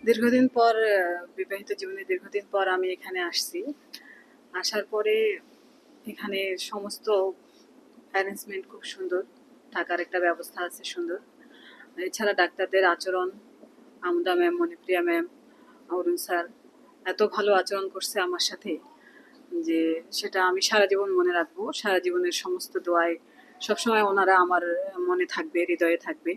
দীর্ঘদিন পর বিবাহিত জীবনে দীর্ঘদিন পর আমি এখানে আসছি। আসার পরে এখানে সমস্ত অ্যারেঞ্জমেন্ট খুব সুন্দর, থাকার একটা ব্যবস্থা আছে সুন্দর। এছাড়া ডাক্তারদের আচরণ, আমুদা ম্যাম, মণিপ্রিয়া ম্যাম, অরুণ স্যার এত ভালো আচরণ করছে আমার সাথে যে সেটা আমি সারা জীবন মনে রাখবো। সারা জীবনের সমস্ত দোয়ায় সবসময় ওনারা আমার মনে থাকবে, হৃদয়ে থাকবে।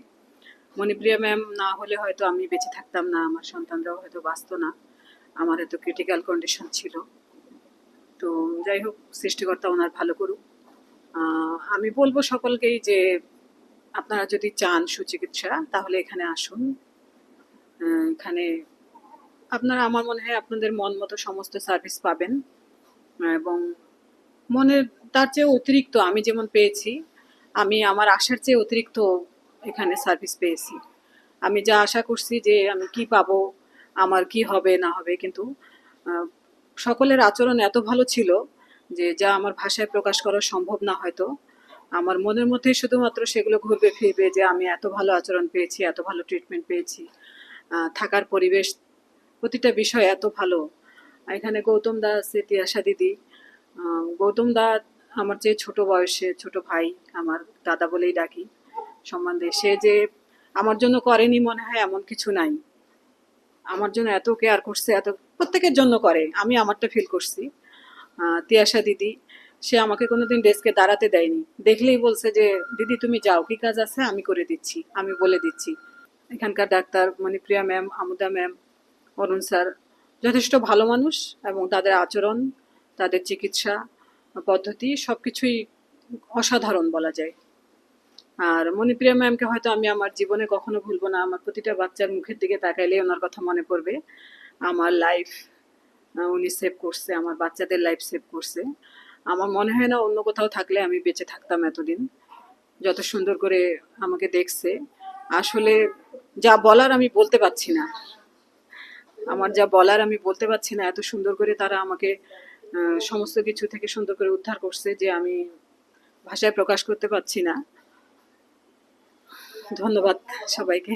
মণিপ্রিয়া ম্যাম না হলে হয়তো আমি বেঁচে থাকতাম না, আমার সন্তানরাও হয়তো বাঁচত না, আমার এত ক্রিটিক্যাল কন্ডিশন ছিল। তো যাই হোক, সৃষ্টিকর্তা ওনার ভালো করুক। আমি বলবো সকলকেই যে আপনারা যদি চান সুচিকিৎসা তাহলে এখানে আসুন। এখানে আপনারা, আমার মনে হয় আপনাদের মন মতো সমস্ত সার্ভিস পাবেন এবং মনের তার চেয়ে অতিরিক্ত আমি যেমন পেয়েছি, আমি আমার আশার চেয়ে অতিরিক্ত এখানে সার্ভিস পেয়েছি। আমি যা আশা করছি যে আমি কি পাবো, আমার কি হবে না হবে, কিন্তু সকলের আচরণ এত ভালো ছিল যে যা আমার ভাষায় প্রকাশ করা সম্ভব না হয়তো। আমার মনের মধ্যেই শুধুমাত্র সেগুলো ঘুরবে ফিরবে যে আমি এত ভালো আচরণ পেয়েছি, এত ভালো ট্রিটমেন্ট পেয়েছি, থাকার পরিবেশ, প্রতিটা বিষয় এত ভালো। এখানে গৌতম দা আছে, তিয়াশা দিদি। গৌতম দা আমার চেয়ে ছোট বয়সে ছোট ভাই, আমার দাদা বলেই ডাকি সম্বন্ধে। সে যে আমার জন্য করেনি মনে হয় এমন কিছু নাই। আমার জন্য এত কেয়ার করছে, এত প্রত্যেকের জন্য করে, আমি আমারটা ফিল করছি। তিয়াশা দিদি, সে আমাকে কোনোদিন ডেস্কে দাঁড়াতে দেয়নি, দেখলেই বলছে যে দিদি তুমি যাও, কি কাজ আছে আমি করে দিচ্ছি, আমি বলে দিচ্ছি। এখানকার ডাক্তার মণিপ্রিয়া ম্যাম, আমুদা ম্যাম, অরুণ স্যার যথেষ্ট ভালো মানুষ এবং তাদের আচরণ, তাদের চিকিৎসা পদ্ধতি সবকিছুই অসাধারণ বলা যায়। আর মণিপ্রিয়া ম্যামকে হয়তো আমি আমার জীবনে কখনো ভুলবো না। আমার প্রতিটা বাচ্চার মুখের দিকে তাকাইলে ওনার কথা মনে পড়বে। আমার লাইফ উনি সেভ করছে, আমার বাচ্চাদের লাইফ সেভ করছে। আমার মনে হয় না অন্য কোথাও থাকলে আমি বেঁচে থাকতাম এতদিন। যত সুন্দর করে আমাকে দেখছে, আসলে যা বলার আমি বলতে পারছি না। আমার যা বলার আমি বলতে পারছি না, এত সুন্দর করে তারা আমাকে সমস্ত কিছু থেকে সুন্দর করে উদ্ধার করছে যে আমি ভাষায় প্রকাশ করতে পারছি না। ধন্যবাদ সবাইকে।